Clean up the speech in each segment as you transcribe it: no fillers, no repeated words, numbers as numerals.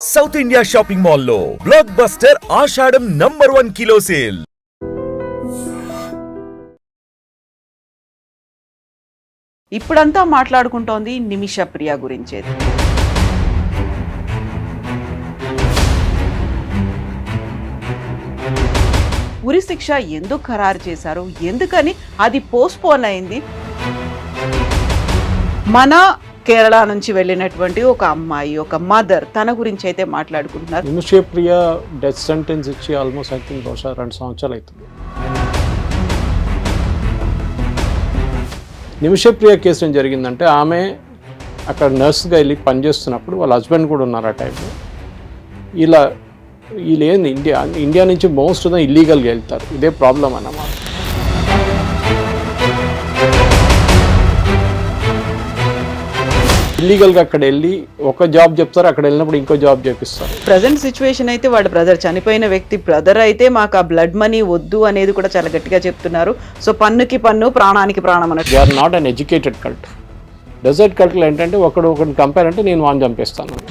South India shopping మాల్లో block buster ఆషాఢం #1 kilo sale. ఇప్పుడంతా మాట్లాడుకుంటోంది నిమిష ప్రియ గురించే. ఉరి శిక్ష ఎందుకు ఖరారు చేశారు, ఎందుకని అది పోస్ట్పోన్ అయింది? మన కేరళ నుంచి వెళ్ళినటువంటి ఒక అమ్మాయి, ఒక మదర్, తన గురించి అయితే మాట్లాడుకుంటున్నారు. నిమిష ప్రియ డెత్ సెంటెన్స్ ఇచ్చి ఆల్మోస్ట్ ఐ థింక్ బహుశా 2 సంవత్సరాలు అవుతుంది. నిమిష ప్రియ కేసు ఏం జరిగిందంటే, ఆమె అక్కడ నర్స్గా వెళ్ళి పనిచేస్తున్నప్పుడు వాళ్ళ హస్బెండ్ కూడా ఉన్నారు ఆ టైంలో. వీళ్ళు ఏంది ఇండియా నుంచి మోస్ట్ ఆఫ్ ద ఇల్లీగల్గా వెళ్తారు. ఇదే ప్రాబ్లం అన్నమాట. ఇల్లీగల్గా అక్కడ వెళ్ళి ఒక జాబ్ చెప్తారు, అక్కడ వెళ్ళినప్పుడు ఇంకో జాబ్ చేపిస్తారు. ప్రజెంట్ సిచ్యువేషన్ అయితే వాడు బ్రదర్, చనిపోయిన వ్యక్తి బ్రదర్ అయితే మాకు ఆ బ్లడ్ మనీ వద్దు అనేది కూడా చాలా గట్టిగా చెప్తున్నారు. సో పన్నుకి పన్ను, ప్రాణానికి ప్రాణం అన్నట్టు. They are not uneducated cult. Desert కల్ట్లో ఏంటంటే ఒకరిని కంపేర్ అంటే నేను వాన్ చంపేస్తాను.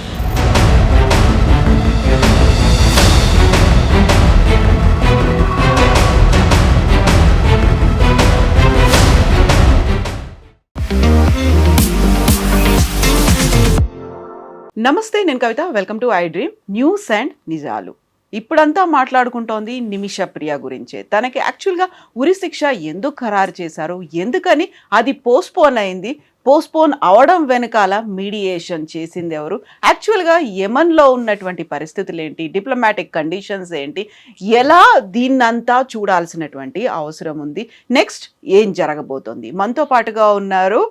నమస్తే, నేను Kavitha. Welcome to I dream news and నిజాలు. ఇప్పుడంతా మాట్లాడుకుంటోంది నిమిష ప్రియ గురించే. తనకి యాక్చువల్గా ఉరి శిక్ష ఎందుకు ఖరారు చేశారు, ఎందుకని అది పోస్ట్పోన్ అయింది, పోస్ట్పోన్ అవడం వెనకాల మీడియేషన్ చేసింది ఎవరు, యాక్చువల్గా యెమెన్లో ఉన్నటువంటి పరిస్థితులు ఏంటి, డిప్లొమాటిక్ కండిషన్స్ ఏంటి, ఎలా దీన్నంతా చూడాల్సినటువంటి అవసరం ఉంది, నెక్స్ట్ ఏం జరగబోతోంది. మనతో పాటుగా ఉన్నారు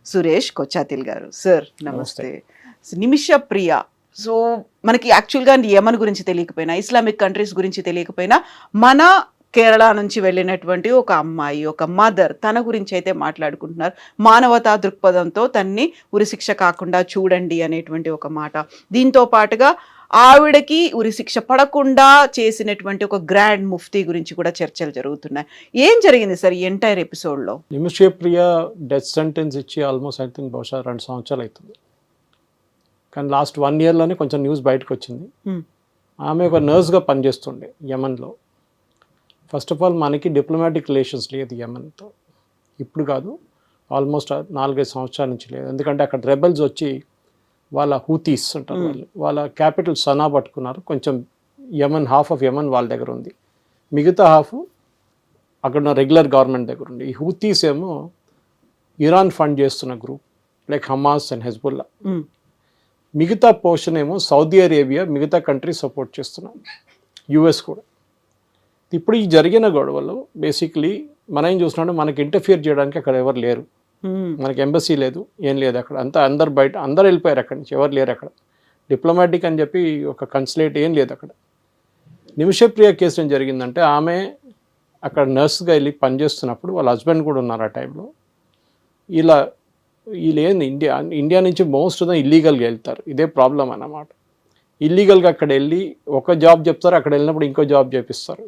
సురేష్ కొచ్చాతిల్ గారు. సార్ నమస్తే. నిమిష ప్రియ, సో మనకి యాక్చువల్గా యెమెన్ గురించి తెలియకపోయినా, ఇస్లామిక్ కంట్రీస్ గురించి తెలియకపోయినా, మన కేరళ నుంచి వెళ్ళినటువంటి ఒక అమ్మాయి, ఒక మదర్, తన గురించి అయితే మాట్లాడుకుంటున్నారు. మానవతా దృక్పథంతో తన్ని ఉరిశిక్ష కాకుండా చూడండి అనేటువంటి ఒక మాట. దీంతో పాటుగా ఆవిడకి ఉరిశిక్ష పడకుండా చేసినటువంటి ఒక గ్రాండ్ ముఫ్తీ గురించి కూడా చర్చలు జరుగుతున్నాయి. ఏం జరిగింది సార్ ఈ ఎంటైర్ ఎపిసోడ్లో? నిమిష ప్రియ డెత్ సెంటెన్స్ ఇచ్చి ఆల్మోస్ట్ ఐ థింక్ బహుశా 2 సంవత్సరాలు అవుతుంది. కానీ లాస్ట్ 1 ఇయర్లోనే కొంచెం న్యూస్ బయటకు వచ్చింది. ఆమె ఒక నర్స్గా పనిచేస్తుండే యెమెన్లో. ఫస్ట్ ఆఫ్ ఆల్ మనకి డిప్లొమాటిక్ రిలేషన్స్ లేదు యెమెన్తో. ఇప్పుడు కాదు, ఆల్మోస్ట్ 4-5 సంవత్సరాల నుంచి లేదు. ఎందుకంటే అక్కడ రెబెల్స్ వచ్చి వాళ్ళ హూతీస్ అంటారు, వాళ్ళ క్యాపిటల్ సనా పట్టుకున్నారు. కొంచెం యెమెన్, హాఫ్ ఆఫ్ యెమెన్ వాళ్ళ దగ్గర ఉంది, మిగతా హాఫ్ అక్కడ ఉన్న రెగ్యులర్ గవర్నమెంట్ దగ్గర ఉంది. ఈ హూతీస్ ఏమో ఇరాన్ ఫండ్ చేస్తున్న group like Hamas and Hezbollah. మిగతా పోర్షన్ ఏమో సౌదీ అరేబియా, మిగతా కంట్రీ సపోర్ట్ చేస్తున్నాం, యుఎస్ కూడా. ఇప్పుడు ఈ జరిగిన గొడవలు బేసిక్లీ మనం ఏం చూస్తున్నాం, మనకి ఇంటర్ఫియర్ చేయడానికి అక్కడ ఎవరు లేరు. మనకి ఎంబసీ లేదు, ఏం లేదు అక్కడ. అంతా అందరు వెళ్ళిపోయారు అక్కడి నుంచి, ఎవరు లేరు అక్కడ. డిప్లొమాటిక్ అని చెప్పి ఒక కన్సులేట్ ఏం లేదు అక్కడ. నిమిష ప్రియ కేసు ఏం జరిగిందంటే, ఆమె అక్కడ నర్స్గా వెళ్ళి పనిచేస్తున్నప్పుడు వాళ్ళ హస్బెండ్ కూడా ఉన్నారు ఆ టైంలో. వీళ్ళు ఏంది ఇండియా నుంచి మోస్ట్ ఆఫ్ ద ఇల్లీగల్గా వెళ్తారు. ఇదే ప్రాబ్లం అన్నమాట. ఇల్లీగల్గా అక్కడ వెళ్ళి ఒక జాబ్ చెప్తారు, అక్కడ వెళ్ళినప్పుడు ఇంకో జాబ్ చేపిస్తారు.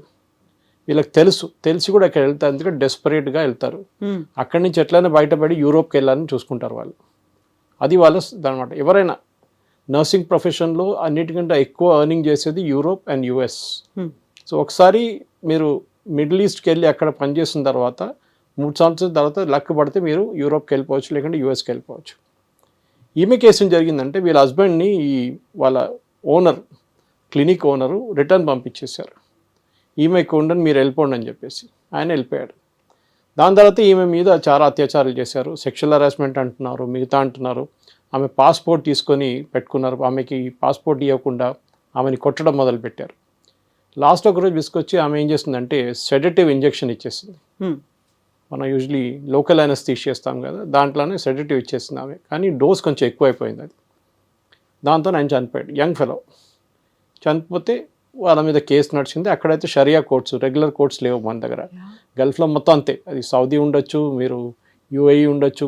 వీళ్ళకి తెలిసి కూడా అక్కడ వెళ్తారు, ఎందుకంటే డెస్పరేట్గా వెళ్తారు. అక్కడి నుంచి ఎట్లయినా బయటపడి యూరోప్కి వెళ్ళాలని చూసుకుంటారు వాళ్ళు. అది వాళ్ళ అనమాట. ఎవరైనా నర్సింగ్ ప్రొఫెషన్లో అన్నిటికంటే ఎక్కువ ఎర్నింగ్ చేసేది యూరోప్ అండ్ యుఎస్. సో ఒకసారి మీరు మిడిల్ ఈస్ట్కి వెళ్ళి అక్కడ పనిచేసిన తర్వాత 3 సంవత్సరాల తర్వాత లక్ పడితే మీరు యూరోప్కి వెళ్ళిపోవచ్చు, లేకుంటే యూఎస్కి వెళ్ళిపోవచ్చు. ఈమె కేసు జరిగిందంటే, వీళ్ళ హస్బెండ్ని వాళ్ళ క్లినిక్ ఓనరు రిటర్న్ పంపించేశారు. ఈమెకు ఉండని మీరు వెళ్ళిపోండి అని చెప్పేసి ఆయన వెళ్ళిపోయాడు. దాని తర్వాత ఈమె మీద చాలా అత్యాచారాలు చేశారు, సెక్షువల్ హరాస్మెంట్ అంటున్నారు, మిగతా అంటున్నారు. ఆమె పాస్పోర్ట్ తీసుకొని పెట్టుకున్నారు, ఆమెకి పాస్పోర్ట్ ఇవ్వకుండా ఆమెని కొట్టడం మొదలుపెట్టారు. లాస్ట్ ఒకరోజు విసుకొచ్చి ఆమె ఏం చేస్తుందంటే సెడేటివ్ ఇంజెక్షన్ ఇచ్చేసింది. మనం యూజువలీ లోకల్ అనస్థీషియా చేస్తాం కదా, దాంట్లోనే సెడేటివ్ ఇచ్చేసింది ఆమె. కానీ డోస్ కొంచెం ఎక్కువైపోయింది అది. దాంతో ఆయన చనిపోయాడు, యంగ్ ఫెలో. చనిపోతే వాళ్ళ మీద కేసు నడిచింది. అక్కడైతే షరియా కోర్ట్స్, రెగ్యులర్ కోర్ట్స్ లేవు మన దగ్గర. గల్ఫ్లో మొత్తం అంతే. అది సౌదీ ఉండొచ్చు, మీరు యుఏఈ ఉండొచ్చు,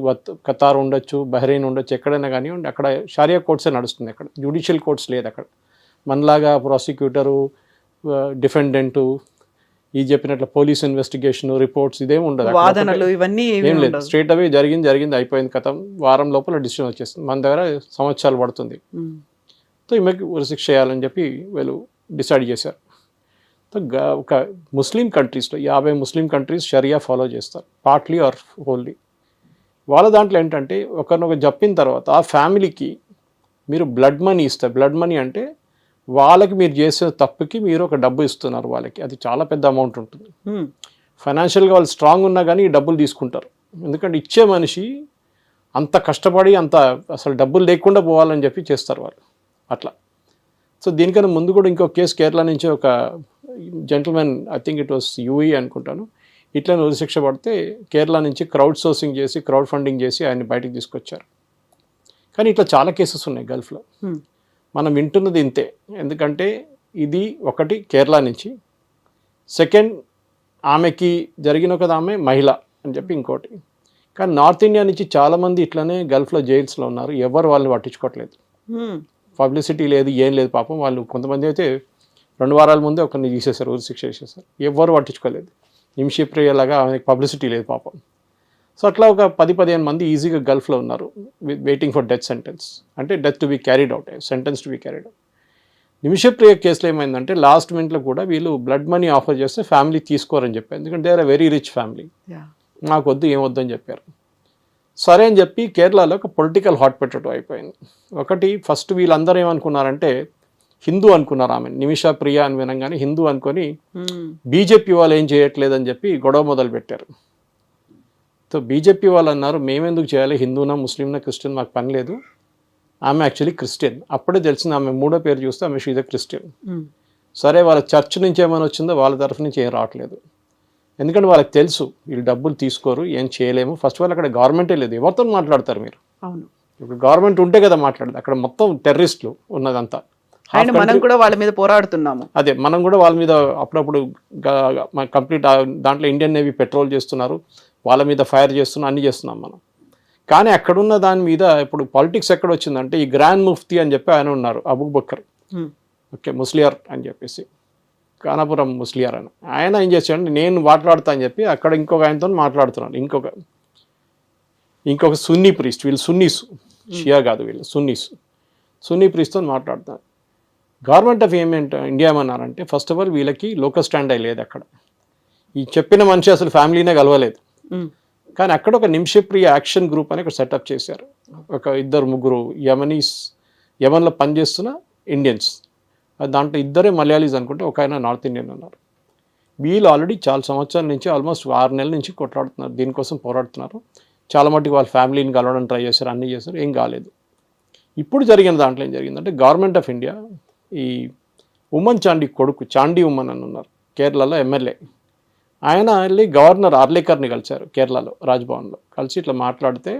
ఖతార్ ఉండొచ్చు, బహ్రెయిన్ ఉండొచ్చు, ఎక్కడైనా కానివ్వండి, అక్కడ షరియా కోర్ట్సే నడుస్తుంది. అక్కడ జ్యుడిషియల్ కోర్ట్స్ లేదు అక్కడ. మనలాగా ప్రాసిక్యూటరు, డిఫెండెంటు, ఈ చెప్పినట్లు పోలీస్ ఇన్వెస్టిగేషన్ రిపోర్ట్స్ ఇదేమి ఉండదు, వాదనలు ఇవన్నీ ఏం లేదు. స్ట్రేట్ అవే జరిగింది అయిపోయింది, కథం. వారం లోపల డిసిషన్ వచ్చేస్తుంది. మన దగ్గర సంవత్సరాలు పడుతుంది. సో ఈమెకి ఉరిశిక్ష చేయాలని చెప్పి వీళ్ళు డిసైడ్ చేశారు. సో ఒక ముస్లిం కంట్రీస్లో 50 ముస్లిం కంట్రీస్ షరియా ఫాలో చేస్తారు, పార్ట్లీ ఆర్ హోల్లీ. వాళ్ళ దాంట్లో ఏంటంటే ఒకరినొక చెప్పిన తర్వాత ఆ ఫ్యామిలీకి మీరు బ్లడ్ మనీ ఇస్తారు. బ్లడ్ మనీ అంటే వాళ్ళకి మీరు చేసే తప్పుకి మీరు ఒక డబ్బు ఇస్తున్నారు వాళ్ళకి. అది చాలా పెద్ద అమౌంట్ ఉంటుంది. ఫైనాన్షియల్గా వాళ్ళు స్ట్రాంగ్ ఉన్నా కానీ ఈ డబ్బులు తీసుకుంటారు. ఎందుకంటే ఇచ్చే మనిషి అంత కష్టపడి అంత అసలు డబ్బులు లేకుండా పోవాలని చెప్పి చేస్తారు వాళ్ళు అట్లా. సో దీనికన్నా ముందు కూడా ఇంకో కేసు కేరళ నుంచి ఒక gentleman, I think it was UAE అనుకుంటాను, ఇట్లా ఉరిశిక్ష పడితే కేరళ నుంచి క్రౌడ్ సోర్సింగ్ చేసి క్రౌడ్ ఫండింగ్ చేసి ఆయన్ని బయటకు తీసుకొచ్చారు. కానీ ఇట్లా చాలా కేసెస్ ఉన్నాయి గల్ఫ్లో. మనం వింటున్నది ఇంతే. ఎందుకంటే ఇది ఒకటి కేరళ నుంచి, సెకండ్ ఆమెకి జరిగిన ఒక ఆమె మహిళ అని చెప్పి ఇంకోటి. కానీ నార్త్ ఇండియా నుంచి చాలామంది ఇట్లనే గల్ఫ్లో జైల్స్లో ఉన్నారు. ఎవరు వాళ్ళని పట్టించుకోవట్లేదు. పబ్లిసిటీ లేదు, ఏం లేదు. పాపం వాళ్ళు కొంతమంది అయితే 2 వారాల ముందే ఒకరిని తీసేశారు, ఉరిశిక్ష చేసేసారు. ఎవరు పట్టించుకోలేదు. నిమిషప్రియలాగా ఆమెకి పబ్లిసిటీ లేదు పాపం. సో అట్లా ఒక 10-15 మంది ఈజీగా గల్ఫ్లో ఉన్నారు వెయిటింగ్ ఫర్ డెత్ సెంటెన్స్, అంటే death to be carried out, sentence to be carried out. Nimisha Priya కేసులో ఏమైందంటే లాస్ట్ మినిట్లో కూడా వీళ్ళు బ్లడ్ మనీ ఆఫర్ చేస్తే ఫ్యామిలీ తీసుకోరని చెప్పారు. ఎందుకంటే they are very rich family, నాకు వద్దు ఏమొద్దు అని చెప్పారు. సరే అని చెప్పి కేరళలో ఒక పొలిటికల్ హాట్ పొటాటో అయిపోయింది. ఒకటి ఫస్ట్ వీళ్ళందరూ ఏమనుకున్నారంటే హిందూ అనుకున్నారు ఆమె, నిమిషా ప్రియ అని వినంగానే హిందూ అనుకొని బీజేపీ వాళ్ళు ఏం చేయట్లేదని చెప్పి గొడవ మొదలు పెట్టారు. సో బీజేపీ వాళ్ళు అన్నారు మేమెందుకు చేయాలి, హిందూనా ముస్లింనా క్రిస్టియన్ మాకు పని లేదు. ఆమె యాక్చువల్లీ క్రిస్టియన్. అప్పుడే తెలిసింది ఆమె మూడో పేరు చూస్తే ఆమె షీజ్ ఎ క్రిస్టియన్. సరే వాళ్ళ చర్చ్ నుంచి ఏమైనా వచ్చిందో వాళ్ళ తరఫు నుంచి ఏం రావట్లేదు. ఎందుకంటే వాళ్ళకి తెలుసు వీళ్ళు డబ్బులు తీసుకోరు, ఏం చేయలేము. ఫస్ట్ ఆల్ అక్కడ గవర్నమెంటే లేదు, ఎవరితో మాట్లాడతారు మీరు? అవును, ఇప్పుడు గవర్నమెంట్ ఉంటే కదా మాట్లాడదు. అక్కడ మొత్తం టెర్రరిస్టులు ఉన్నదంతా. మనం కూడా వాళ్ళ మీద పోరాడుతున్నాము. అదే మనం కూడా వాళ్ళ మీద అప్పుడప్పుడు కంప్లీట్ దాంట్లో ఇండియన్ నేవీ పెట్రోల్ చేస్తున్నారు, వాళ్ళ మీద ఫైర్ చేస్తున్నాం, అన్నీ చేస్తున్నాం మనం. కానీ అక్కడున్న దాని మీద ఇప్పుడు పాలిటిక్స్ ఎక్కడ వచ్చిందంటే ఈ గ్రాండ్ ముఫ్తీ అని చెప్పి ఆయన ఉన్నారు, అబూ బకర్, ఓకే, ముస్లియార్ అని చెప్పేసి, కానాపురం ముస్లియార్ అని. ఆయన ఏం చేశాడు, నేను మాట్లాడతా అని చెప్పి అక్కడ ఇంకొక ఆయనతో మాట్లాడుతున్నాను. ఇంకొక సున్నీ ప్రీస్ట్, వీళ్ళు సున్నీస్, షియా కాదు వీళ్ళు సున్నీ ప్రీస్ట్తో మాట్లాడుతాను. గవర్నమెంట్ ఆఫ్ ఇండియా ఏమన్నారంటే ఫస్ట్ ఆఫ్ ఆల్ వీళ్ళకి లోకల్ స్టాండ్ అయ్యి లేదు అక్కడ. ఈ చెప్పిన మనిషి అసలు ఫ్యామిలీనే కలవలేదు. కానీ అక్కడ ఒక నిమిషప్రియ యాక్షన్ గ్రూప్ అని ఒక సెటప్ చేశారు. ఒక 2-3 యమన్లో పనిచేస్తున్న ఇండియన్స్, దాంట్లో 2 మలయాళీస్ అనుకుంటే, ఒక ఆయన నార్త్ ఇండియన్ ఉన్నారు. వీళ్ళు ఆల్రెడీ చాలా సంవత్సరాల నుంచి ఆల్మోస్ట్ 6 నెలల నుంచి కొట్లాడుతున్నారు, దీనికోసం పోరాడుతున్నారు. చాలా మటుకు వాళ్ళ ఫ్యామిలీని కలవడం ట్రై చేశారు, అన్నీ చేశారు, ఏం కాలేదు. ఇప్పుడు జరిగిన దాంట్లో ఏం జరిగిందంటే గవర్నమెంట్ ఆఫ్ ఇండియా ఈ ఉమ్మన్ చాండీ కొడుకు చాండీ ఉమ్మన్ అని ఉన్నారు, కేరళలో ఎమ్మెల్యే. ఆయన వెళ్ళి గవర్నర్ ఆర్లేకర్ని కలిశారు కేరళలో రాజ్భవన్లో. కలిసి ఇట్లా మాట్లాడితే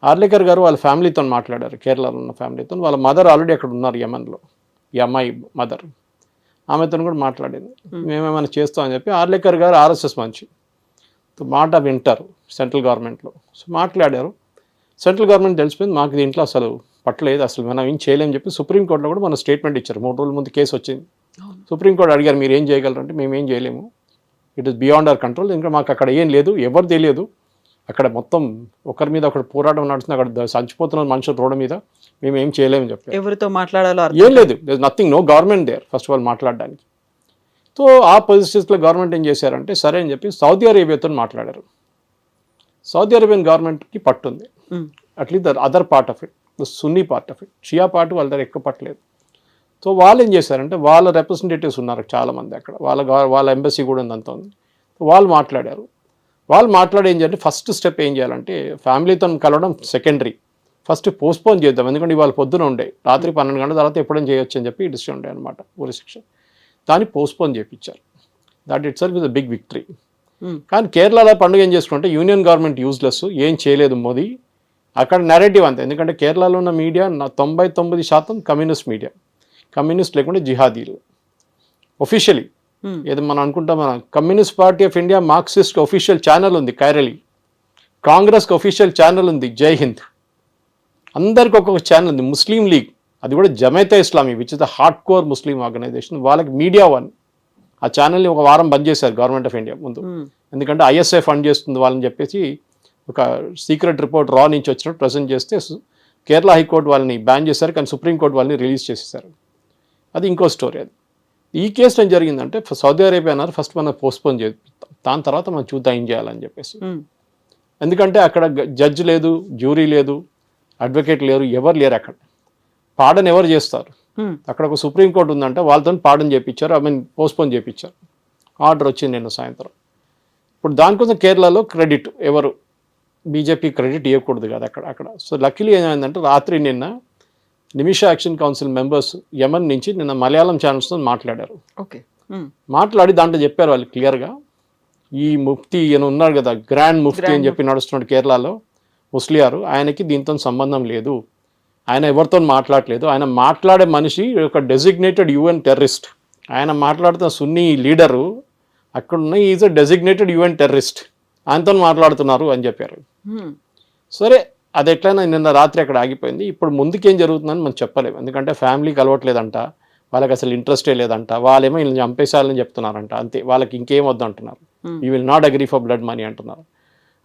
ఆర్లేకర్ గారు వాళ్ళ ఫ్యామిలీతో మాట్లాడారు, కేరళలో ఉన్న ఫ్యామిలీతో. వాళ్ళ మదర్ ఆల్రెడీ అక్కడ ఉన్నారు యమన్లో, ఈ అమ్మాయి మదర్, ఆమెతో కూడా మాట్లాడింది. మేమేమైనా చేస్తామని చెప్పి. ఆర్లేకర్ గారు ఆర్ఎస్ఎస్ మంచి మాట వింటారు సెంట్రల్ గవర్నమెంట్లో. సో మాట్లాడారు. సెంట్రల్ గవర్నమెంట్ తెలిసిపోయింది మాకు దీంట్లో అసలు పట్టలేదు, అసలు మనం ఏం చేయలేమని చెప్పి సుప్రీంకోర్టులో కూడా మన స్టేట్మెంట్ ఇచ్చారు. 3 రోజుల ముందు కేసు వచ్చింది. సుప్రీంకోర్టు అడిగారు మీరు ఏం చేయగలరు అంటే మేమేం చేయలేము, it is beyond our control. ఇంకా మాకు అక్కడ ఏం లేదు, ఎవరు తెలియదు, అక్కడ మొత్తం ఒకరి మీద ఒకటి పోరాటం నడుస్తుంది, అక్కడ చచ్చిపోతున్న మనుషులు రోడ్డు మీద, మేము ఏం చేయలేమని చెప్పారు. ఎవరితో మాట్లాడాలో ఏం లేదు, nothing, no government there first of all మాట్లాడడానికి. సో ఆ పొజిషన్స్లో గవర్నమెంట్ ఏం చేశారంటే సరే అని చెప్పి సౌదీ అరేబియాతో మాట్లాడారు. సౌదీ అరేబియన్ గవర్నమెంట్కి పట్టుంది, at least the other part of it, the Sunni part of it, Shia part వాళ్ళ దగ్గర ఎక్కువ పట్టలేదు. సో వాళ్ళు ఏం చేశారంటే వాళ్ళ రిప్రజెంటేటివ్స్ ఉన్నారు చాలామంది అక్కడ, వాళ్ళ ఎంబసీ కూడా ఉందంతా ఉంది. వాళ్ళు మాట్లాడారు. వాళ్ళు మాట్లాడి ఏం చేయాలంటే ఫస్ట్ స్టెప్ ఏం చేయాలంటే ఫ్యామిలీతో కలవడం సెకండరీ, ఫస్ట్ పోస్ట్పోన్ చేద్దాం. ఎందుకంటే ఇవాళ పొద్దున ఉండే రాత్రి 12 గంటల తర్వాత ఎప్పుడైనా చేయొచ్చు అని చెప్పి డిసిషన్ ఉండే అనమాట ఉరిశిక్ష. దాన్ని పోస్ట్పోన్ చేయించారు. That itself is a big victory. కానీ కేరళలో పండుగ ఏం చేసుకుంటే యూనియన్ గవర్నమెంట్ యూజ్లెస్, ఏం చేయలేదు మోదీ. అక్కడ నెరేటివ్ అంతే, ఎందుకంటే కేరళలో ఉన్న మీడియా 99% కమ్యూనిస్ట్ మీడియా, కమ్యూనిస్ట్ లేకుంటే జిహాదీలు ఒఫిషియలీ. ఏదో మనం అనుకుంటాం, మన communist party of India Marxist official channel ఉంది కైరళి, కాంగ్రెస్కి ఒఫిషియల్ ఛానల్ ఉంది జై హింద్, అందరికి ఒక్కొక్క ఛానల్ ఉంది. ముస్లిం లీగ్, అది కూడా Jamaat e Islami which is the hard core Muslim organisation, వాళ్ళకి మీడియా వన్. ఆ ఛానల్ని 1 వారం బంద్ చేశారు గవర్నమెంట్ ఆఫ్ ఇండియా ముందు, ఎందుకంటే ఐఎస్ఐ ఫండ్ చేస్తుంది వాళ్ళని చెప్పేసి ఒక సీక్రెట్ రిపోర్ట్ రా నుంచి వచ్చినట్టు ప్రజెంట్ చేస్తే కేరళ హైకోర్టు వాళ్ళని బ్యాన్ చేశారు, కానీ సుప్రీంకోర్టు వాళ్ళని రిలీజ్ చేసేసారు. అది ఇంకో స్టోరీ. అది ఈ కేసు ఏం జరిగిందంటే సౌదీ అరేబియా అన్నారు ఫస్ట్ మనం పోస్ట్పోన్ చేస్తాం, దాని తర్వాత మనం చూద్దాం ఏం చేయాలని చెప్పేసి. ఎందుకంటే అక్కడ జడ్జి లేదు, జ్యూరీ లేదు, అడ్వకేట్ లేరు, ఎవరు లేరు అక్కడ. పాడన్ ఎవరు చేస్తారు? అక్కడ ఒక సుప్రీంకోర్టు ఉందంటే వాళ్ళతో పాడన్ చేయించారు, పోస్ట్పోన్ చేయించారు. ఆర్డర్ వచ్చింది నిన్న సాయంత్రం. ఇప్పుడు దానికోసం కేరళలో క్రెడిట్ ఎవరు బీజేపీ క్రెడిట్ ఇవ్వకూడదు కదా అక్కడ. సో లక్కీలీ ఏమైందంటే రాత్రి నిన్న నిమిష యాక్షన్ కౌన్సిల్ మెంబర్స్ యమన్ నుంచి నిన్న మలయాళం ఛానల్స్తో మాట్లాడారు. ఓకే, మాట్లాడి దాంట్లో చెప్పారు వాళ్ళు క్లియర్గా, ఈ ముఫ్తీ ఈయన ఉన్నారు కదా, గ్రాండ్ ముఫ్తీ అని చెప్పి నడుస్తున్నాడు కేరళలో, ముస్లియారు, ఆయనకి దీంతో సంబంధం లేదు, ఆయన ఎవరితో మాట్లాడలేదు, ఆయన మాట్లాడే మనిషి ఒక డెసిగ్నేటెడ్ యుఎన్ టెర్రరిస్ట్, ఆయన మాట్లాడుతున్న సున్నీ లీడరు అక్కడున్న is a designated UN terrorist, ఆయనతో మాట్లాడుతున్నారు అని చెప్పారు. సరే అది ఎట్లయినా నిన్న రాత్రి అక్కడ ఆగిపోయింది. ఇప్పుడు ముందుకేం జరుగుతుందని మనం చెప్పలేము, ఎందుకంటే ఫ్యామిలీకి అలవట్లేదంట, వాళ్ళకి అసలు ఇంట్రెస్టే లేదంట, వాళ్ళేమో వీళ్ళని చంపేసాలని చెప్తున్నారంట, అంతే, వాళ్ళకి ఇంకేం వద్దు అంటున్నారు, you will not agree for blood money అంటున్నారు.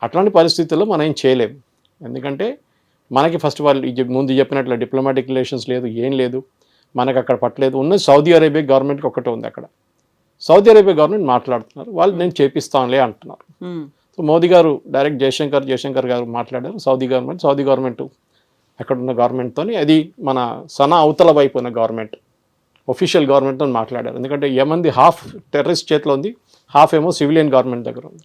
అట్లాంటి పరిస్థితుల్లో మనం ఏం చేయలేము, ఎందుకంటే మనకి ఫస్ట్ వాళ్ళు ముందు చెప్పినట్లు డిప్లొమాటిక్ రిలేషన్స్ లేదు, ఏం లేదు, మనకు అక్కడ పట్టలేదు. ఉన్నది సౌదీ అరేబియా గవర్నమెంట్కి ఒకటే ఉంది అక్కడ. సౌదీ అరేబియా గవర్నమెంట్ మాట్లాడుతున్నారు, వాళ్ళు నేను చేపిస్తానులే అంటున్నారు. సో మోదీ గారు డైరెక్ట్ జయశంకర్ గారు మాట్లాడారు, సౌదీ గవర్నమెంట్ అక్కడ ఉన్న గవర్నమెంట్తో, అది మన సనా అవతల వైపు ఉన్న గవర్నమెంట్, ఒఫీషియల్ గవర్నమెంట్తో మాట్లాడారు. ఎందుకంటే యమన్ది హాఫ్ టెర్రరిస్ట్ చేతిలో ఉంది, హాఫ్ ఏమో సివిలియన్ గవర్నమెంట్ దగ్గర ఉంది.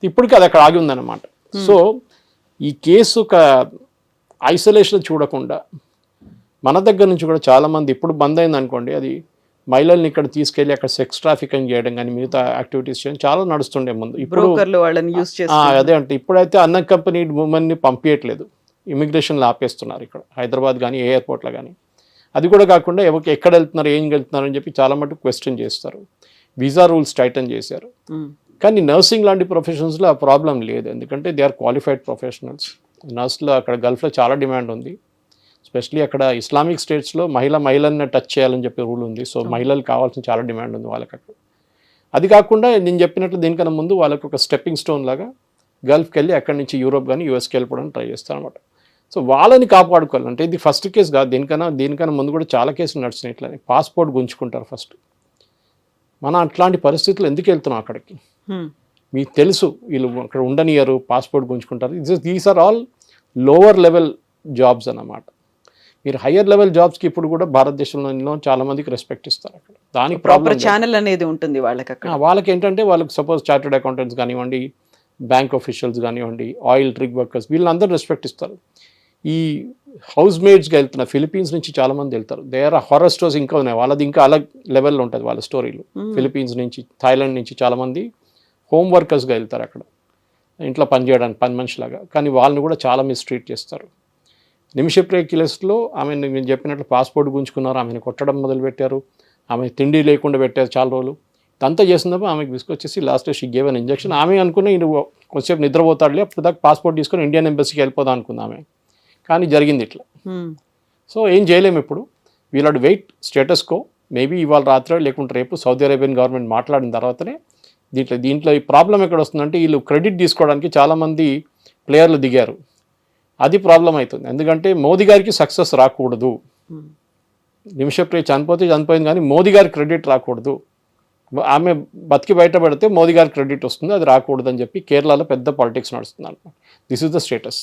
ఇప్పటికీ అది అక్కడ ఆగి ఉందన్నమాట. సో ఈ కేసు ఒక ఐసోలేషన్ చూడకుండా మన దగ్గర నుంచి కూడా చాలామంది, ఇప్పుడు బంద్ అయింది అనుకోండి, అది మహిళల్ని ఇక్కడ తీసుకెళ్ళి అక్కడ సెక్స్ ట్రాఫికింగ్ చేయడం కానీ మిగతా యాక్టివిటీస్ చేయడం చాలా నడుస్తుండే ముందు. ఇప్పుడు అదే అంటే ఇప్పుడైతే అన్అకంపెనీడ్ ఉమెన్ని పంపించట్లేదు, ఇమిగ్రేషన్లో ఆపేస్తున్నారు ఇక్కడ హైదరాబాద్ కానీ ఎయిర్పోర్ట్లో కానీ. అది కూడా కాకుండా ఎక్కడ వెళ్తున్నారు, ఏం వెళ్తున్నారు అని చెప్పి చాలా మటుకు క్వశ్చన్ చేస్తారు. వీసా రూల్స్ టైటన్ చేశారు. కానీ నర్సింగ్ లాంటి ప్రొఫెషన్స్లో ఆ ప్రాబ్లం లేదు, ఎందుకంటే దే ఆర్ క్వాలిఫైడ్ ప్రొఫెషనల్స్. నర్సులో అక్కడ గల్ఫ్లో చాలా డిమాండ్ ఉంది, ఎస్పెషలీ అక్కడ ఇస్లామిక్ స్టేట్స్లో మహిళల్ని టచ్ చేయాలని చెప్పి రూల్ ఉంది. సో మహిళలు కావాల్సిన చాలా డిమాండ్ ఉంది వాళ్ళకి అక్కడ. అది కాకుండా నేను చెప్పినట్లు దీనికన్నా ముందు వాళ్ళకి ఒక స్టెప్పింగ్ స్టోన్ లాగా గల్ఫ్కి వెళ్ళి అక్కడి నుంచి యూరోప్ కానీ యూఎస్కి వెళ్ళిపోవడానికి ట్రై చేస్తారు అనమాట. సో వాళ్ళని కాపాడుకోవాలంటే ఇది ఫస్ట్ కేసు కాదు, దీనికన్నా ముందు కూడా చాలా కేసులు నడుస్తున్నాయి. ఇట్లని పాస్పోర్ట్ గుంజుకుంటారు ఫస్ట్. మనం అట్లాంటి పరిస్థితులు ఎందుకు వెళ్తున్నాం అక్కడికి? మీకు తెలుసు వీళ్ళు అక్కడ ఉండనియరు, పాస్పోర్ట్ గుంజుకుంటారు. These are all lower level jobs అన్నమాట. మీరు హయ్యర్ లెవెల్ జాబ్స్కి ఇప్పుడు కూడా భారతదేశంలో చాలా మందికి రెస్పెక్ట్ ఇస్తారు అక్కడ. దానికి ప్రాపర్ ఛానల్ అనేది ఉంటుంది వాళ్ళకి అక్కడ. వాళ్ళకి ఏంటంటే వాళ్ళకి సపోజ్ చార్టెడ్ అకౌంటెంట్స్ కానివ్వండి, బ్యాంక్ ఆఫీషియల్స్ కానివ్వండి, ఆయిల్ ట్రిక్ వర్కర్స్, వీళ్ళందరూ రెస్పెక్ట్ ఇస్తారు. ఈ హౌస్ మేడ్స్గా వెళ్తున్న ఫిలిపీన్స్ నుంచి చాలా మంది వెళ్తారు. దే ఆర్ హారర్ స్టోరీస్ ఇంకా ఉన్నాయి, వాళ్ళది ఇంకా అలగ్ లెవెల్లో ఉంటుంది వాళ్ళ స్టోరీలు. ఫిలిపీన్స్ నుంచి, థాయిలాండ్ నుంచి చాలా మంది హోమ్ వర్కర్స్గా వెళ్తారు అక్కడ, ఇంట్లో పనిచేయడానికి, పని మనిషిలాగా. కానీ వాళ్ళని కూడా చాలా మిస్ట్రీట్ చేస్తారు. నిమిషప్రియ కేసులో ఆమె నేను చెప్పినట్లు పాస్పోర్ట్ గుంజుకున్నారు, ఆమెను కొట్టడం మొదలుపెట్టారు, ఆమె తిండి లేకుండా పెట్టారు చాలా రోజులు. ఇదంతా చేసినప్పుడు ఆమెకు విసుకొచ్చేసి last she gave an injection. ఆమె అనుకుని కొంచెంసేపు నిద్రపోతాడులే, అప్పుడు దాకా పాస్పోర్ట్ తీసుకొని ఇండియన్ ఎంబసీకి వెళ్ళిపోదాం అనుకుంది ఆమె. కానీ జరిగింది ఇట్లా. సో ఏం చేయలేము ఇప్పుడు. We'll have to wait status quo. Maybe ఇవాళ రాత్రి లేకుంటే రేపు సౌదీ అరేబియన్ గవర్నమెంట్ మాట్లాడిన తర్వాతనే దీంట్లో ఈ ప్రాబ్లం ఎక్కడ వస్తుందంటే, వీళ్ళు క్రెడిట్ తీసుకోవడానికి చాలామంది ప్లేయర్లు దిగారు. అది ప్రాబ్లం అవుతుంది. ఎందుకంటే మోదీ గారికి సక్సెస్ రాకూడదు. నిమిషప్రియ చనిపోయింది కానీ మోదీ గారి క్రెడిట్ రాకూడదు. ఆమె బతికి బయటపడితే మోదీ గారి క్రెడిట్ వస్తుంది, అది రాకూడదు అని చెప్పి కేరళలో పెద్ద పాలిటిక్స్ నడుస్తుంది అనమాట. This is the status.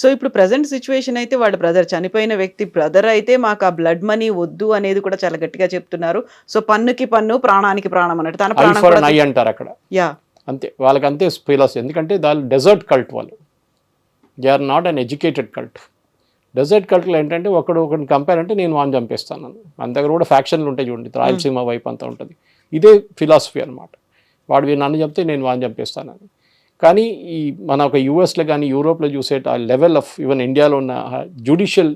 So ఇప్పుడు ప్రజెంట్ సిచ్యువేషన్ అయితే వాళ్ళ బ్రదర్, చనిపోయిన వ్యక్తి బ్రదర్ అయితే మాకు ఆ బ్లడ్ మనీ వద్దు అనేది కూడా చాలా గట్టిగా చెప్తున్నారు. సో పన్నుకి పన్ను, ప్రాణానికి ప్రాణం అన్నట్టు తన ప్రాణం అంటారు అక్కడ. అంతే, వాళ్ళకి అంతే ఫిలాసఫీ. ఎందుకంటే దాని డెజర్ట్ కల్ట్, వాళ్ళు they are not uneducated cult. Desert కల్ట్లో ఏంటంటే ఒకరిని కంపేర్ అంటే నేను వాడిని చంపేస్తాను. మన దగ్గర కూడా ఫ్యాక్షన్లు ఉంటాయి చూడండి, రాయలసీమ వైపు అంతా ఉంటుంది. ఇదే ఫిలాసఫీ అనమాట. వాడు నన్ను చెప్తే నేను వాడిని చంపేస్తానని. కానీ ఈ మన ఒక యూఎస్లో కానీ యూరోప్లో చూసే ఆ లెవెల్ ఆఫ్ ఈవెన్ ఇండియాలో ఉన్న జ్యుడిషియల్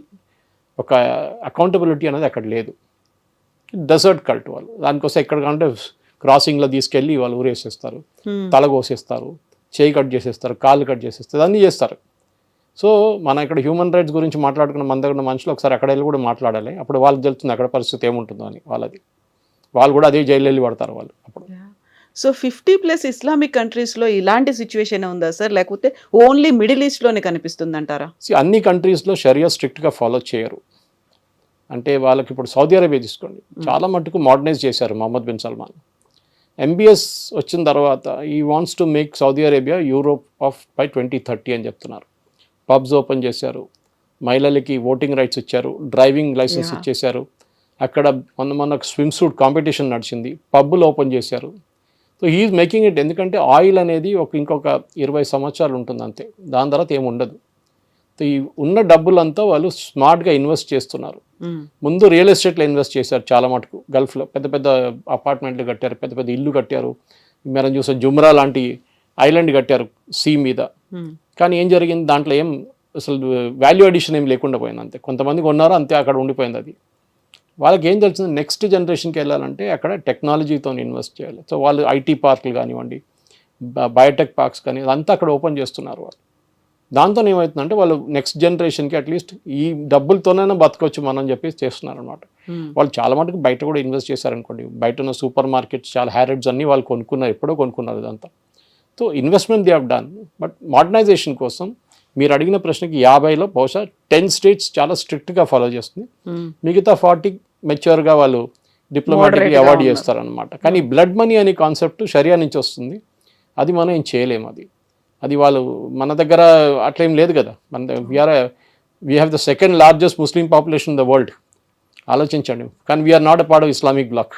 ఒక అకౌంటబిలిటీ అనేది అక్కడ లేదు. డెజర్ట్ కల్ట్ వాళ్ళు. దానికోసం ఎక్కడ కంటే క్రాసింగ్లో తీసుకెళ్ళి వాళ్ళు ఊరేసేస్తారు, తల కోసేస్తారు, చేయి కట్ చేసేస్తారు, కాళ్ళు కట్ చేసేస్తారు, అన్నీ చేస్తారు. సో మన ఇక్కడ హ్యూమన్ రైట్స్ గురించి మాట్లాడుకున్న మన దగ్గర మనుషులు ఒకసారి అక్కడ వెళ్ళి కూడా మాట్లాడాలి. అప్పుడు వాళ్ళకి తెలుస్తుంది అక్కడ పరిస్థితి ఏముంటుందో అని. వాళ్ళు కూడా అదే జైలు వెళ్ళి పడతారు వాళ్ళు అప్పుడు. సో 50+ ఇస్లామిక్ కంట్రీస్లో ఇలాంటి సిచ్యువేషన్ ఉందా సార్, లేకపోతే ఓన్లీ మిడిల్ ఈస్ట్లోనే కనిపిస్తుంది అంటారా? అన్ని కంట్రీస్లో షరియా స్ట్రిక్ట్గా ఫాలో చేయరు. అంటే వాళ్ళకి ఇప్పుడు సౌదీ అరేబియా తీసుకోండి, చాలా మటుకు మోడర్నైజ్ చేశారు మొహమ్మద్ బిన్ సల్మాన్. ఎంబీఎస్ వచ్చిన తర్వాత ఈ wants to make Saudi Arabia Europe of by 2030 అని చెప్తున్నారు. పబ్స్ ఓపెన్ చేశారు, మహిళలకి ఓటింగ్ రైట్స్ ఇచ్చారు, డ్రైవింగ్ లైసెన్స్ ఇచ్చేశారు. అక్కడ మొన్న స్విమ్ సూట్ కాంపిటీషన్ నడిచింది, పబ్బులు ఓపెన్ చేశారు. So he's making it. ఎందుకంటే ఆయిల్ అనేది ఇంకొక 20 సంవత్సరాలు ఉంటుంది అంతే, దాని తర్వాత ఏమి ఉండదు. సో ఈ ఉన్న డబ్బులంతా వాళ్ళు స్మార్ట్గా ఇన్వెస్ట్ చేస్తున్నారు. ముందు రియల్ ఎస్టేట్లో ఇన్వెస్ట్ చేశారు చాలా మటుకు. గల్ఫ్లో పెద్ద పెద్ద అపార్ట్మెంట్లు కట్టారు, పెద్ద పెద్ద ఇల్లు కట్టారు. మనం చూసే జుమ్రా లాంటి ఐలాండ్ కట్టారు సీ మీద. కానీ ఏం జరిగింది, దాంట్లో ఏం అసలు వాల్యూ అడిషన్ ఏం లేకుండా పోయింది అంతే. కొంతమంది కొన్నారో అంతే, అక్కడ ఉండిపోయింది అది. వాళ్ళకి ఏం తెలిసింది, నెక్స్ట్ జనరేషన్కి వెళ్ళాలంటే అక్కడ టెక్నాలజీతో ఇన్వెస్ట్ చేయాలి. సో వాళ్ళు ఐటీ పార్కులు కానివ్వండి, బయోటెక్ పార్క్స్ కానీ అదంతా అక్కడ ఓపెన్ చేస్తున్నారు వాళ్ళు. దాంతో ఏమవుతుందంటే వాళ్ళు నెక్స్ట్ జనరేషన్కి అట్లీస్ట్ ఈ డబ్బులతోనైనా బతకొచ్చు మనం చెప్పేసి చేస్తున్నారు అనమాట. వాళ్ళు చాలా మటుకు బయట కూడా ఇన్వెస్ట్ చేశారనుకోండి. బయట ఉన్న సూపర్ మార్కెట్స్ చాలా హ్యారెడ్స్ అన్నీ వాళ్ళు కొనుక్కున్నారు, ఎప్పుడో కొనుక్కున్నారు ఇదంతా. So investment they have done. But modernisation కోసం మీరు అడిగిన ప్రశ్నకి 50లో బహుశా 10 స్టేట్స్ చాలా స్ట్రిక్ట్గా ఫాలో చేస్తుంది. మిగతా 40 మెచ్యూర్గా వాళ్ళు డిప్లొమాటిక్లీ అవాయిడ్ చేస్తారనమాట. కానీ బ్లడ్ మనీ అనే కాన్సెప్ట్ షరియా నుంచి వస్తుంది, అది మనం ఏం చేయలేము. అది వాళ్ళు మన దగ్గర అట్లేం లేదు కదా. We have the second largest Muslim population in the world, ఆలోచించండి. కానీ we are not a part of Islamic bloc.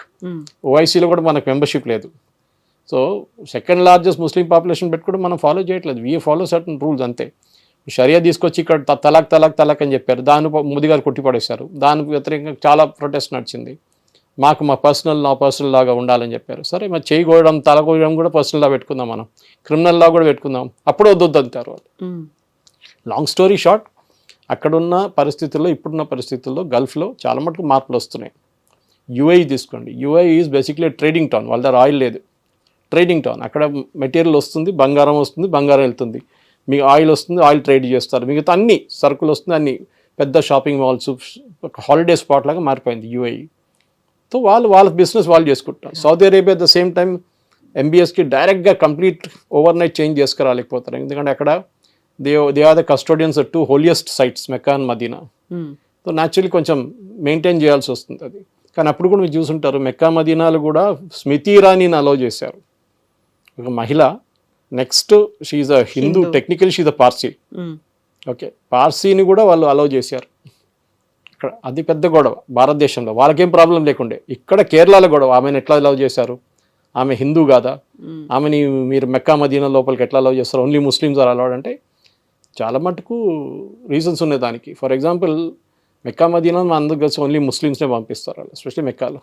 ఓఐసీలో కూడా మనకు మెంబర్షిప్ లేదు. So second largest Muslim population పెట్టుకుంటే మనం ఫాలో చేయట్లేదు. వీ ఫాలో సర్టన్ రూల్స్ అంతే. షరియా తీసుకొచ్చి ఇక్కడ తలాక్ అని చెప్పారు, దాన్ని మోదీ గారు కొట్టిపడేశారు. దానికి వ్యతిరేకంగా చాలా ప్రొటెస్ట్ నడిచింది. మా పర్సనల్ లాగా ఉండాలని చెప్పారు. సరే, మరి చేయి కోయడం, తల కోయడం కూడా పర్సనల్ లా పెట్టుకుందాం, మనం క్రిమినల్ లా కూడా పెట్టుకుందాం. అప్పుడు వద్దు అంటారు వాళ్ళు. లాంగ్ స్టోరీ షార్ట్, అక్కడున్న పరిస్థితుల్లో, ఇప్పుడున్న పరిస్థితుల్లో గల్ఫ్లో చాలా మటుకు మార్పులు వస్తున్నాయి. యుఏఈ తీసుకోండి, UAE is basically trading town. వాళ్ళ దగ్గర ఆయిల్ లేదు, ట్రేడింగ్ టౌన్. అక్కడ మెటీరియల్ వస్తుంది, బంగారం వస్తుంది, బంగారం వెళ్తుంది. మీకు ఆయిల్ వస్తుంది, ఆయిల్ ట్రేడ్ చేస్తారు. మిగతా అన్ని సరుకులు వస్తుంది, అన్ని పెద్ద షాపింగ్ మాల్స్, హాలిడే స్పాట్ లాగా మారిపోయింది యుఏఈ. సో వాళ్ళ బిజినెస్ వాళ్ళు చేసుకుంటారు. Saudi Arabia at the same time ఎంబీఎస్కి డైరెక్ట్గా కంప్లీట్ ఓవర్ నైట్ చేంజ్ చేసుకురాలేకపోతారు. ఎందుకంటే అక్కడ they are the custodians 2 holiest sites, Mecca and Medina. So naturally కొంచెం మెయింటైన్ చేయాల్సి వస్తుంది అది. కానీ అప్పుడు కూడా మీరు చూసుంటారు, మెక్కా మదీనాలు కూడా స్మృతి ఇరానీని అలౌ చేశారు, ఒక మహిళ. Next she's a Hindu, technical she's a Parsi. Okay, పార్సీని కూడా వాళ్ళు అలౌ చేశారు. ఇక్కడ అది పెద్ద గొడవ భారతదేశంలో, వాళ్ళకేం ప్రాబ్లం లేకుండే. ఇక్కడ కేరళలో గొడవ, ఆమెను ఎట్లా అలౌ చేశారు, ఆమె హిందూ కాదా, ఆమెని మీరు మెక్కా మదీనా లోపలికి ఎట్లా అలౌ చేస్తారు, ఓన్లీ ముస్లిమ్స్ ఆర్ అలౌడ్ అంటే చాలా మటుకు రీజన్స్ ఉన్నాయి దానికి. ఫర్ ఎగ్జాంపుల్, మెక్కా మదీనా మన అందరూ కలిసి ఓన్లీ ముస్లిమ్స్నే పంపిస్తారు వాళ్ళు, ఎస్పెషల్లీ మెక్కాలో.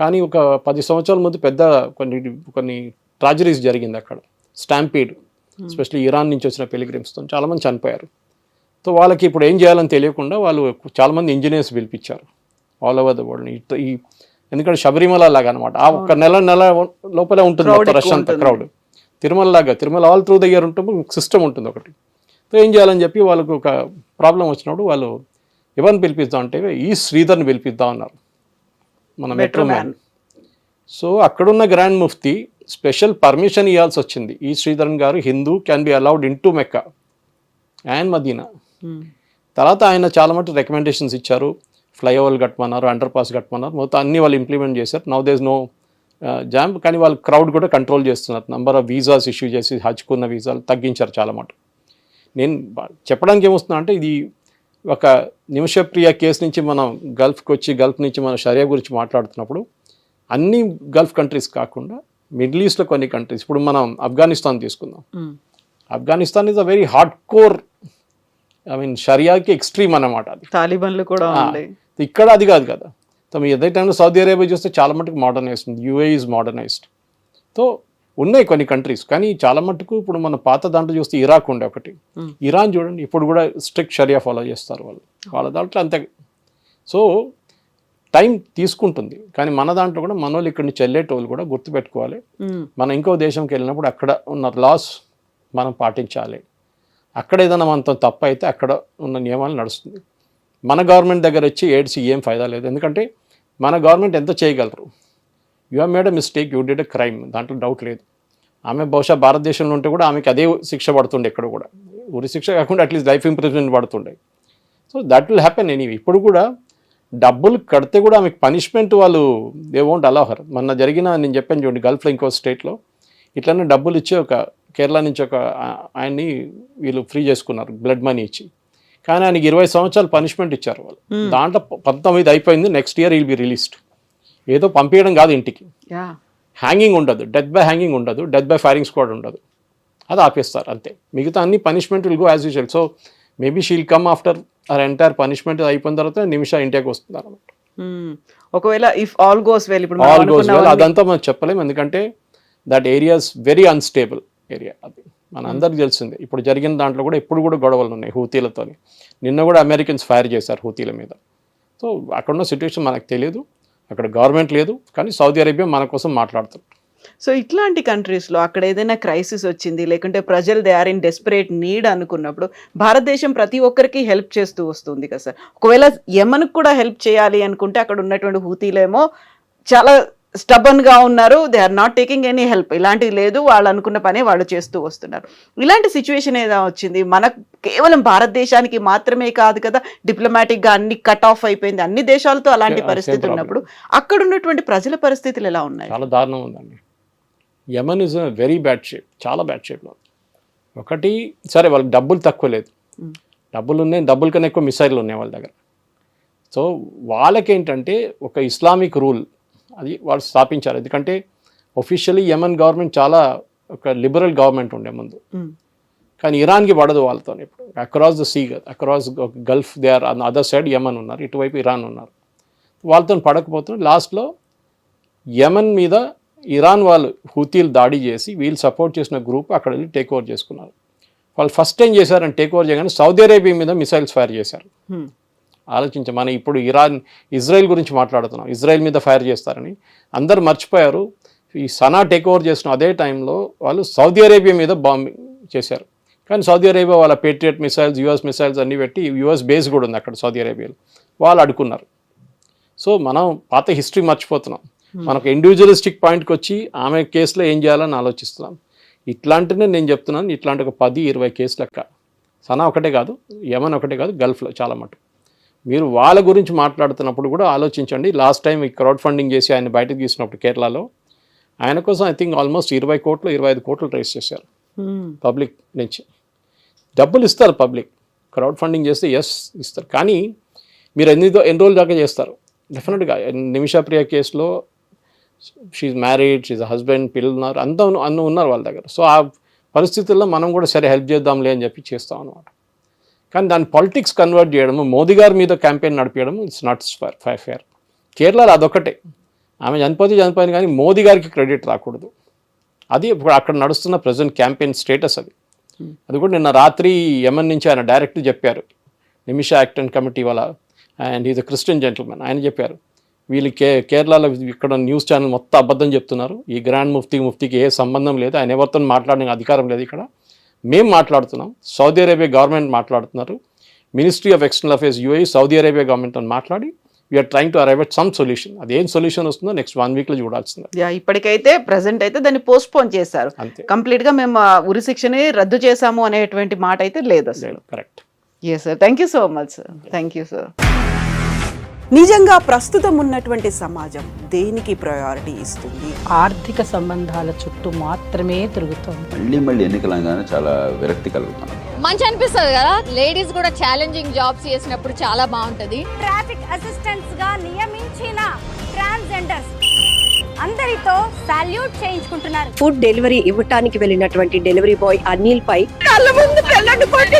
కానీ ఒక 10 సంవత్సరాల ముందు పెద్ద కొన్ని ట్రాజడీస్ జరిగింది అక్కడ. స్టాంపీడ్, ఎస్పెషల్లీ ఇరాన్ నుంచి వచ్చిన పిలిగ్రిమ్స్తో చాలామంది చనిపోయారు. సో వాళ్ళకి ఇప్పుడు ఏం చేయాలని తెలియకుండా వాళ్ళు చాలామంది ఇంజనీర్స్ పిలిపించారు ఆల్ ఓవర్ ద వరల్డ్. ఎందుకంటే శబరిమల లాగా అనమాట, ఆ ఒక్క నెల లోపలే ఉంటుంది రష్ అంతా, crowd. Tirumala all through the year ఉంటుంది, సిస్టమ్ ఉంటుంది ఒకటి. సో ఏం చేయాలని చెప్పి వాళ్ళకు ఒక ప్రాబ్లం వచ్చినప్పుడు వాళ్ళు ఎవరిని పిలిపిద్దాం అంటే ఈ శ్రీధర్ని పిలిపిద్దాం అన్నారు, మన మెట్రో మ్యాన్. సో అక్కడున్న గ్రాండ్ ముఫ్తీ స్పెషల్ పర్మిషన్ ఇవ్వాల్సి వచ్చింది. ఈ Sreedharan garu Hindu, can be allowed into Mecca and Medina. తర్వాత ఆయన చాలా మటు రికమెండేషన్స్ ఇచ్చారు, ఫ్లైఓవర్లు కట్టమన్నారు, అండర్ పాస్ కట్టమన్నారు, మొత్తం అన్ని వాళ్ళు ఇంప్లిమెంట్ చేశారు. Now there is no jam. కానీ వాళ్ళు క్రౌడ్ కూడా కంట్రోల్ చేస్తున్నారు. నంబర్ ఆఫ్ వీసాస్ ఇష్యూ చేసి హజ్కున్న వీసాలు తగ్గించారు చాలా మటు. నేను చెప్పడానికి ఏమొస్తున్నా అంటే, ఇది ఒక నిమిషప్రియ కేసు నుంచి మనం గల్ఫ్కి వచ్చి, గల్ఫ్ నుంచి మనం షరియా గురించి మాట్లాడుతున్నప్పుడు అన్ని గల్ఫ్ కంట్రీస్ కాకుండా మిడిల్ ఈస్ట్లో కొన్ని కంట్రీస్, ఇప్పుడు మనం ఆఫ్ఘనిస్తాన్ తీసుకుందాం. Afghanistan is a very hard core, I mean షరియాకి ఎక్స్ట్రీమ్ అన్నమాట. అది తాలిబాన్లు కూడా ఇక్కడ అది కాదు కదా. సో మీ అదే టైంలో సౌదీ అరేబియా చూస్తే చాలా మటుకు modernised, UAE is modernised. So ఉన్నాయి కొన్ని కంట్రీస్, కానీ చాలా మటుకు ఇప్పుడు మన పాత దాంట్లో చూస్తే ఇరాక్ ఉండే ఒకటి, ఇరాన్ చూడండి, ఇప్పుడు కూడా స్ట్రిక్ట్ షరియా ఫాలో చేస్తారు వాళ్ళ దాంట్లో అంతే. సో టైం తీసుకుంటుంది, కానీ మన దాంట్లో కూడా మన వాళ్ళు ఇక్కడి నుంచి వెళ్ళేటోళ్ళు కూడా గుర్తుపెట్టుకోవాలి, మనం ఇంకో దేశంకి వెళ్ళినప్పుడు అక్కడ ఉన్న లాస్ మనం పాటించాలి. అక్కడ ఏదైనా మనతో తప్పు అయితే అక్కడ ఉన్న నియమాలు నడుస్తుంది. మన గవర్నమెంట్ దగ్గర వచ్చి ఏడ్చి ఏం ఫైదా లేదు. ఎందుకంటే మన గవర్నమెంట్ ఎంత చేయగలరు. You have made a mistake, you did a crime, దాంట్లో డౌట్ లేదు. ఆమె బహుశా భారతదేశంలో ఉంటే కూడా ఆమెకి అదే శిక్ష పడుతుండే ఎక్కడ కూడా, ఉరి శిక్ష కాకుండా అట్లీస్ట్ లైఫ్ ఇంప్రిజన్మెంట్ పడుతుండే. So that will happen anyway. ఇప్పుడు కూడా డబ్బులు కడితే కూడా ఆమెకు పనిష్మెంట్ వాళ్ళు దే వోంట్ అలౌ హర్. మొన్న జరిగిన నేను చెప్పాను చూడండి, గల్ఫ్లో ఇంకో స్టేట్లో ఇట్లనే డబ్బులు ఇచ్చి ఒక కేరళ నుంచి ఒక ఆయన్ని వీళ్ళు ఫ్రీ చేసుకున్నారు బ్లడ్ మనీ ఇచ్చి, కానీ ఆయనకి 20 సంవత్సరాలు పనిష్మెంట్ ఇచ్చారు వాళ్ళు. దాంట్లో 19 అయిపోయింది, next year will be released. ఏదో పంపించడం కాదు ఇంటికి, హ్యాంగింగ్ ఉండదు, డెత్ బై హ్యాంగింగ్ ఉండదు, డెత్ బై ఫైరింగ్ స్క్వాడ్ ఉండదు, అది ఆపేస్తారు అంతే. మిగతా అన్ని punishment will go as usual. So maybe she'll come after or entire punishment అయిపోయిన తర్వాత నిమిష ఇంటికి వస్తున్నారు అన్నమాట. ఒకవేళ ఇఫ్ ఆల్ గోస్ వెల్, ఇప్పుడు ఆల్ గోస్ వెల్ అదంతా మనం చెప్పలేము, ఎందుకంటే that area's very unstable area. అది మన అందరికి తెలిసిందే. ఇప్పుడు జరిగిన దాంట్లో కూడా ఇప్పుడు కూడా గొడవలు ఉన్నాయి హూతీలతో. నిన్న కూడా అమెరికన్స్ ఫైర్ చేశారు హూతీల మీద. సో అక్కడ ఉన్న సిచ్యువేషన్ మనకు తెలియదు, అక్కడ గవర్నమెంట్ లేదు, కానీ సౌదీ అరేబియా మన కోసం మాట్లాడుతుంది. సో ఇట్లాంటి కంట్రీస్లో అక్కడ ఏదైనా క్రైసిస్ వచ్చింది, లేకుంటే ప్రజలు they are in desperate need అనుకున్నప్పుడు భారతదేశం ప్రతి ఒక్కరికి హెల్ప్ చేస్తూ వస్తుంది కదా సార్. ఒకవేళ యెమెన్కి కూడా హెల్ప్ చేయాలి అనుకుంటే అక్కడ ఉన్నటువంటి హూతీలేమో చాలా స్టబన్గా ఉన్నారు, they are not taking any help, ఇలాంటివి లేదు, వాళ్ళు అనుకున్న పనే వాళ్ళు చేస్తూ వస్తున్నారు. ఇలాంటి సిచ్యువేషన్ ఏదో వచ్చింది మనకు, కేవలం భారతదేశానికి మాత్రమే కాదు కదా, డిప్లొమాటిక్గా అన్ని కట్ ఆఫ్ అయిపోయింది, అన్ని దేశాలతో అలాంటి పరిస్థితి ఉన్నప్పుడు అక్కడ ఉన్నటువంటి ప్రజల పరిస్థితులు ఎలా ఉన్నాయి? చాలా దారుణం ఉందండి. Yemen is very bad shape, చాలా బ్యాడ్ షేప్లో. ఒకటి సరే వాళ్ళకి డబ్బులు తక్కువ లేదు, డబ్బులు ఉన్నాయి, డబ్బుల కన్నా ఎక్కువ మిసైళ్ళు ఉన్నాయి వాళ్ళ దగ్గర. సో వాళ్ళకేంటంటే ఒక ఇస్లామిక్ రూల్ అది వాళ్ళు స్థాపించారు. ఎందుకంటే ఒఫిషియలీ యెమెన్ గవర్నమెంట్ చాలా ఒక లిబరల్ గవర్నమెంట్ ఉండే ముందు, కానీ ఇరాన్కి పడదు వాళ్ళతో. ఇప్పుడు across the sea, across gulf they are on other side Yemen ఉన్నారు, ఇటువైపు ఇరాన్ ఉన్నారు, వాళ్ళతో పడకపోతున్నారు. లాస్ట్లో యెమెన్ మీద ఇరాన్ వాళ్ళు హూతీలు దాడి చేసి వీళ్ళు సపోర్ట్ చేసిన గ్రూప్ అక్కడ వెళ్ళి టేక్ ఓవర్ చేసుకున్నారు. వాళ్ళు ఫస్ట్ టైం చేశారని టేక్ ఓవర్ చేయగానే సౌదీ అరేబియా మీద మిసైల్స్ ఫైర్ చేశారు. ఆలోచించే మనం ఇప్పుడు ఇజ్రాయెల్ గురించి మాట్లాడుతున్నాం, ఇజ్రాయెల్ మీద ఫైర్ చేస్తారని అందరు మర్చిపోయారు. ఈ సనా టేక్ ఓవర్ చేసిన అదే టైంలో వాళ్ళు సౌదీ అరేబియా మీద బాంబింగ్ చేశారు. కానీ సౌదీ అరేబియా వాళ్ళ పేట్రియట్ మిసైల్స్, యుఎస్ మిసైల్స్ అన్నీ పెట్టి, యుఎస్ బేస్ కూడా ఉంది అక్కడ సౌదీ అరేబియాలో, వాళ్ళు అడుకున్నారు. సో మనం పాత హిస్టరీ మర్చిపోతున్నాం. మనకు ఇండివిజువలిస్టిక్ పాయింట్కి వచ్చి ఆమె కేసులో ఏం చేయాలని ఆలోచిస్తున్నాం. ఇట్లాంటినే నేను చెప్తున్నాను, ఇట్లాంటి ఒక 10-20 కేసులు లెక్క. సనా ఒకటే కాదు, యెమెన్ ఒకటే కాదు, గల్ఫ్లో చాలా మటుకు. మీరు వాళ్ళ గురించి మాట్లాడుతున్నప్పుడు కూడా ఆలోచించండి. లాస్ట్ టైం ఈ క్రౌడ్ ఫండింగ్ చేసి ఆయన బయటకు తీసినప్పుడు కేరళలో ఆయన కోసం ఐ థింక్ ఆల్మోస్ట్ 20 కోట్లు 25 కోట్లు రైజ్ చేశారు పబ్లిక్ నుంచి. డబ్బులు ఇస్తారు పబ్లిక్, క్రౌడ్ ఫండింగ్ చేస్తే ఎస్ ఇస్తారు, కానీ మీరు ఎన్ని రోజుల దాకా చేస్తారు? డెఫినెట్గా నిమిషా ప్రియ కేసులో షీఈ్ మ్యారీడ్, షీఈ్ హస్బెండ్, పిల్లలు ఉన్నారు, అన్నీ ఉన్నారు వాళ్ళ దగ్గర. సో ఆ పరిస్థితుల్లో మనం కూడా సరే హెల్ప్ చేద్దాంలే అని చెప్పి చేస్తాం అనమాట. కానీ దాన్ని పాలిటిక్స్ కన్వర్ట్ చేయడము, మోదీ గారి మీద క్యాంపెయిన్ నడిపించడము ఇట్స్ నాట్ ఫేర్. కేరళలో అదొకటే, ఆమె చనిపోయింది కానీ మోదీ గారికి క్రెడిట్ రాకూడదు. అది ఇప్పుడు అక్కడ నడుస్తున్న ప్రజెంట్ క్యాంపెయిన్ స్టేటస్ అది. అది కూడా నిన్న రాత్రి యెమెన్ నుంచి ఆయన డైరెక్ట్ చెప్పారు, నిమిషా యాక్ట్ అండ్ కమిటీ వాళ్ళ, and is a Christian gentlemen, ఆయన చెప్పారు వీళ్ళు కేరళలో ఇక్కడ న్యూస్ ఛానల్ మొత్తం అబద్ధం చెప్తున్నారు, ఈ గ్రాండ్ ముఫ్తీకి ఏ సంబంధం లేదు, ఆయన ఎవరితో మాట్లాడడానికి అధికారం లేదు, ఇక్కడ మేము మాట్లాడుతున్నాం, సౌదీ అరేబియా గవర్నమెంట్ మాట్లాడుతున్నారు, ministry of external affairs UAE Saudi Arabia గవర్నమెంట్తో మాట్లాడి we are trying to arrive at some solution. అదేం సొల్యూషన్ వస్తుందో నెక్స్ట్ 1 వీక్లో చూడాల్సిందే. ఇప్పటికైతే ప్రెసెంట్ అయితే దాన్ని పోస్ట్ పోన్ చేశారు, కంప్లీట్ గా మేము ఉరి శిక్షని రద్దు చేశాము అనేటువంటి మాట అయితే లేదు అసలు. Correct. Yes sir, thank you so much sir. Thank you sir. నిజంగా ప్రస్తుతం ఉన్నటువంటి సమాజం దేనికి ప్రయారిటీ ఇస్తుంది? ఆర్థిక సంబంధాల చుట్టూ మాత్రమే తిరుగుతుంది. మళ్ళీ ఎన్నికలంగానే చాలా విరక్తి కలుగుతాను. మంచి అనిపిస్తుంది కదా, లేడీస్ కూడా ఛాలెంజింగ్ జాబ్స్ చేసినప్పుడు చాలా బాగుంటది. ట్రాఫిక్ అసిస్టెంట్స్ గా నియమించిన ట్రాన్స్జెండర్స్ అందరితో సాల్యూట్ చేయించుకుంటున్నారు. ఫుడ్ డెలివరీ ఇవ్వటానికి వెళ్ళినటువంటి డెలివరీ బాయ్ అనిల్ పై కళ్ళ ముందు పెళ్ళండి కొట్టి